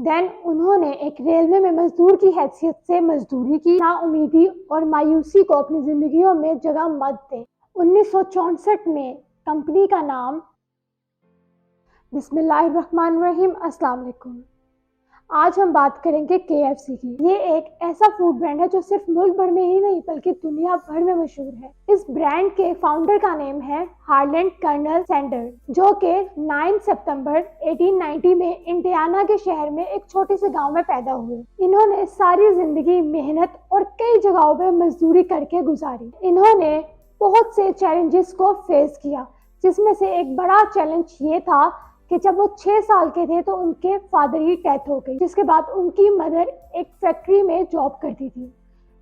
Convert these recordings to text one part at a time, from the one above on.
Then उन्होंने एक railway में मजदूर की हैसियत से मजदूरी की, नाउमीदी और मायूसी को अपनी जिंदगियों में जगह मत दें। 1964 में कंपनी का नाम बिस्मिल्लाहिर्रहमानिर्रहीम अस्सलाम वालेकुम। आज हम बात करेंगे KFC की। ये एक ऐसा फूड ब्रांड है जो सिर्फ मुल्क भर में ही नहीं बल्कि दुनिया भर में मशहूर है। इस ब्रांड के फाउंडर का नेम है हार्लैंड कर्नल सैंडर, जो कि 9 सितंबर 1890 में इंडियाना के शहर में एक छोटे से गांव में पैदा हुए। इन्होंने सारी जिंदगी मेहनत और कई जगहों पे मजदूरी करके गुजारी। इन्होंने बहुत से चैलेंजेस को फेस किया, जिसमें से एक बड़ा चैलेंज ये था कि जब वो 6 साल के थे तो उनके फादर की डेथ हो गई, जिसके बाद उनकी मदर एक फैक्ट्री में जॉब करती थी।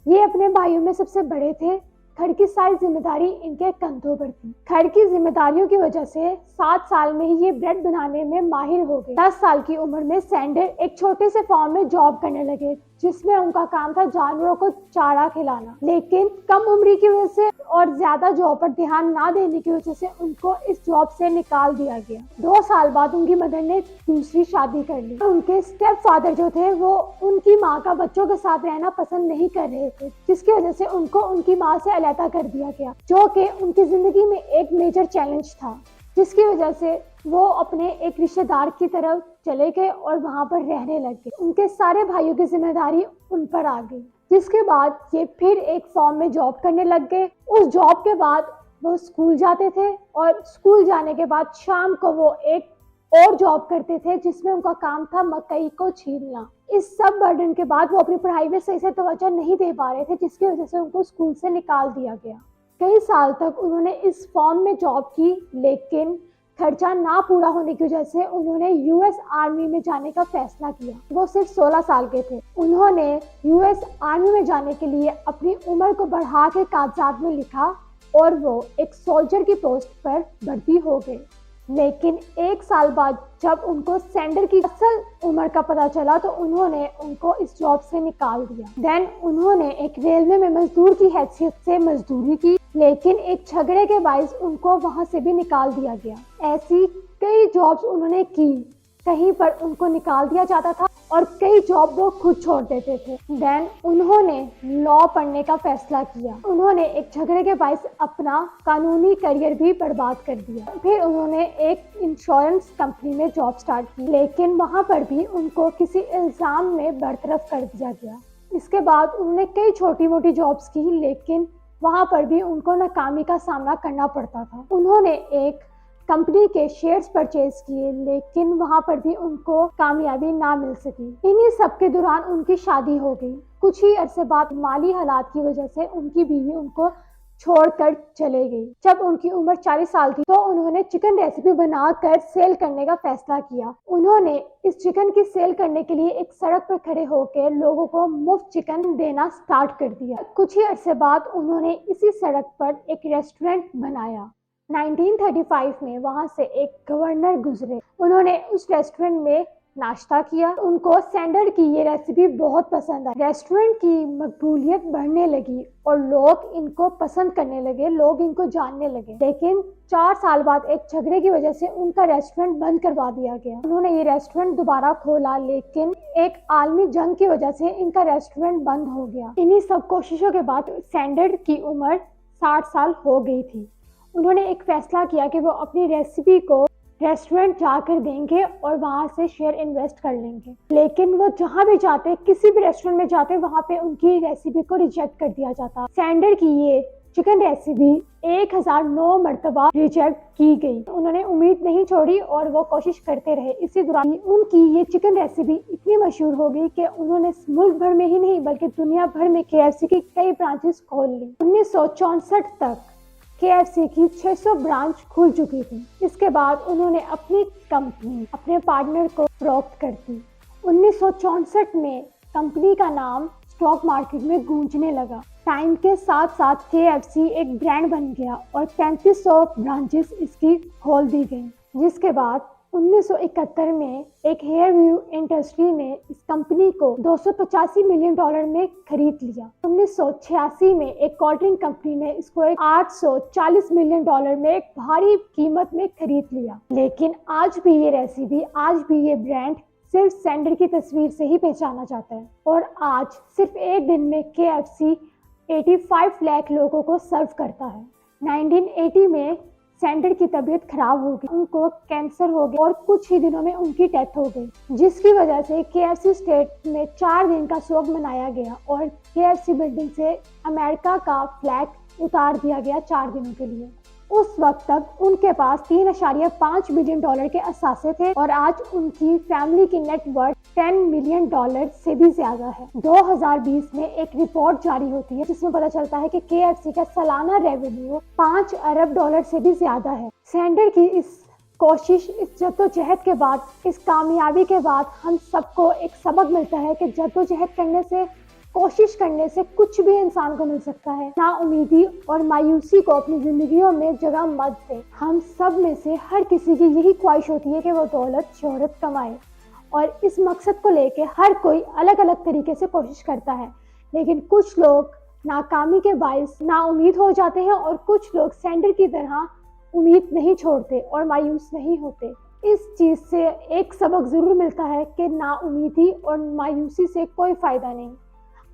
ये अपने भाइयों में सबसे बड़े थे। घर की सारी जिम्मेदारी इनके कंधों पर थी। घर की जिम्मेदारियों की वजह से 7 साल में ही ये ब्रेड बनाने में माहिर हो गए। 10 साल की उम्र में सैंडर एक छोटे से फार्म में जॉब करने लगे, जिसमें उनका काम था जानवरों को चारा खिलाना। लेकिन कम उम्र की वजह से और ज्यादा जॉब पर ध्यान ना देने की वजह से उनको इस जॉब से निकाल दिया गया। 2 साल बाद उनकी मदर ने दूसरी शादी कर ली। उनके स्टेप फादर जो थे वो उनकी माँ का बच्चों के साथ रहना पसंद नहीं कर रहे थे, जिसकी वजह से उनको उनकी माँ से अलग कर दिया गया, जो कि उनकी जिंदगी में एक मेजर चैलेंज था, जिसकी वजह से वो अपने एक रिश्तेदार की तरफ चले गए और वहां पर रहने लग गए। उनके सारे भाइयों की जिम्मेदारी उन पर आ गई, जिसके बाद ये फिर एक फॉर्म में जॉब करने लग गए। उस जॉब के बाद वो स्कूल जाते थे और स्कूल जाने के बाद शाम को वो एक और जॉब करते थे, जिसमें उनका काम था मकई को छीलना। इस सब बर्डन के बाद वो अपनी पढ़ाई में सही से तवज्जो नहीं दे पा रहे थे, जिसकी वजह से उनको स्कूल से निकाल दिया गया। कई साल तक उन्होंने इस फॉर्म में जॉब की, लेकिन खर्चा ना पूरा होने की वजह से उन्होंने US आर्मी में जाने का फैसला किया। वो सिर्फ 16 साल के थे। उन्होंने US आर्मी में जाने के लिए अपनी उम्र को बढ़ा के कागजात में लिखा और वो एक सोल्जर की पोस्ट पर भर्ती हो गए। लेकिन 1 साल बाद जब उनको सैंडर की असल उम्र का पता चला तो उन्होंने उनको इस जॉब से निकाल दिया। देन उन्होंने एक रेलवे में मजदूर की हैसियत से मजदूरी की, लेकिन एक झगड़े के बायस उनको वहां से भी निकाल दिया गया। ऐसी कई जॉब्स उन्होंने की, कहीं पर उनको निकाल दिया जाता था और कई जॉब वो खुद छोड़ देते थे। देन उन्होंने लॉ पढ़ने का फैसला किया। उन्होंने एक झगड़े के बायस अपना कानूनी करियर भी बर्बाद कर दिया। फिर उन्होंने एक इंश्योरेंस कंपनी में जॉब स्टार्ट की, लेकिन वहां पर भी उनको किसी इल्जाम में बरतरफ कर दिया गया। इसके बाद उन्होंने कई छोटी मोटी जॉब्स की, लेकिन वहां पर भी उनको नाकामी का सामना करना पड़ता था। उन्होंने एक कंपनी के शेयर्स परचेज किए, लेकिन वहां पर भी उनको कामयाबी ना मिल सकी। इन्हीं सब के दौरान उनकी शादी हो गई। कुछ ही अरसे बाद माली हालात की वजह से उनकी बीवी उनको छोड़कर चले गई। जब उनकी उम्र 40 साल थी तो उन्होंने चिकन रेसिपी बनाकर सेल करने का फैसला किया। उन्होंने इस चिकन की सेल करने के लिए एक सड़क पर खड़े होकर लोगों को मुफ्त चिकन देना स्टार्ट कर दिया। कुछ ही अरसे बाद उन्होंने इसी सड़क पर एक रेस्टोरेंट बनाया। 1935 में वहां से एक गवर्नर गुजरे। उन्होंने उस रेस्टोरेंट में नाश्ता किया। उनको सैंडर की ये रेसिपी बहुत पसंद आई। रेस्टोरेंट की मकबूलियत बढ़ने लगी और लोग इनको पसंद करने लगे, लोग इनको जानने लगे। लेकिन 4 साल बाद एक झगड़े की वजह से उनका रेस्टोरेंट बंद करवा दिया गया। उन्होंने ये रेस्टोरेंट दोबारा खोला, लेकिन एक आलमी जंग की वजह से इनका रेस्टोरेंट बंद हो गया। इन्हीं सब कोशिशों के बाद सैंडर की उम्र 60 साल हो गई थी। उन्होंने एक फैसला किया कि वो अपनी रेसिपी को रेस्टोरेंट जाकर देंगे और वहां से शेयर इन्वेस्ट कर लेंगे। लेकिन वो जहां भी जाते, किसी भी रेस्टोरेंट में जाते, वहां पे उनकी रेसिपी को रिजेक्ट कर दिया जाता। सैंडर की ये चिकन रेसिपी 1009 मरतबा रिजेक्ट की गई। उन्होंने उम्मीद नहीं छोड़ी और वो कोशिश करते रहे। इसी दौरान उनकी ये चिकन रेसिपी इतनी मशहूर हो गई कि उन्होंने मुल्क भर में ही नहीं बल्कि दुनिया भर में KFC की कई ब्रांचेस खोल ली। 1964 तक KFC की 600 ब्रांच खुल चुकी थी। इसके बाद उन्होंने अपनी कंपनी अपने पार्टनर को फरोख्त कर दी। 1964 में कंपनी का नाम स्टॉक मार्केट में गूंजने लगा। टाइम के साथ साथ KFC एक ब्रांड बन गया और 3500 ब्रांचेस इसकी खोल दी गई। जिसके बाद 1971 में एक हेयर व्यू इंडस्ट्री ने इस कंपनी को $285 मिलियन में खरीद लिया। 1986 में एक कोल्ड ड्रिंक कंपनी ने इसको $840 मिलियन में एक भारी कीमत में खरीद लिया। लेकिन आज भी ये रेसिपी, आज भी ये ब्रांड सिर्फ सैंडर की तस्वीर से ही पहचाना जाता है। और आज सिर्फ एक दिन में KFC 85 लाख लोगों को सर्व करता है। 1980 में सैंडर की तबीयत खराब हो गई, उनको कैंसर हो गया और कुछ ही दिनों में उनकी डेथ हो गई, जिसकी वजह से KFC स्टेट में 4 दिन का शोक मनाया गया और KFC बिल्डिंग से अमेरिका का फ्लैग उतार दिया गया 4 दिनों के लिए। उस वक्त तक उनके पास $3.5 बिलियन के असासे थे और आज उनकी फैमिली की नेट वर्थ $10 मिलियन से भी ज्यादा है। 2020 में एक रिपोर्ट जारी होती है जिसमें पता चलता है कि KFC का सालाना रेवेन्यू $5 अरब से भी ज्यादा है। सैंडर की इस कोशिश, इस जद्दोजहद के बाद, इस कामयाबी के बाद हम सबको एक सबक मिलता है कि जद्दोजहद करने से, कोशिश करने से कुछ भी इंसान को मिल सकता है। नाउमीदी और मायूसी को अपनी जिंदगियों में जगह मत दें। हम सब में से हर किसी की यही ख्वाहिश होती है कि वो दौलत शोहरत कमाए और इस मकसद को लेके हर कोई अलग अलग तरीके से कोशिश करता है, लेकिन कुछ लोग नाकामी के बायस नाउमीद हो जाते हैं और कुछ लोग सैंडर की तरह उम्मीद नहीं छोड़ते और मायूस नहीं होते। इस चीज से एक सबक जरूर मिलता है कि नाउमीदी और मायूसी से कोई फायदा नहीं।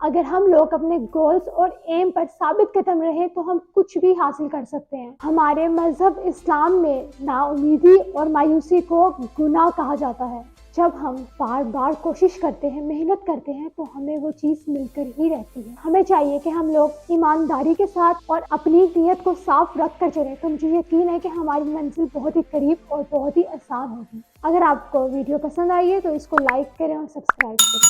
अगर हम लोग अपने गोल्स और एम पर साबित कदम रहे तो हम कुछ भी हासिल कर सकते हैं। हमारे मजहब इस्लाम में नाउमीदी और मायूसी को गुनाह कहा जाता है। जब हम बार बार कोशिश करते हैं, मेहनत करते हैं, तो हमें वो चीज़ मिलकर ही रहती है। हमें चाहिए कि हम लोग ईमानदारी के साथ और अपनी नीयत को साफ रख कर चलें, तो मुझे यकीन है कि हमारी मंजिल बहुत ही करीब और बहुत ही आसान होगी। अगर आपको वीडियो पसंद आई है तो इसको लाइक करें और सब्सक्राइब करें।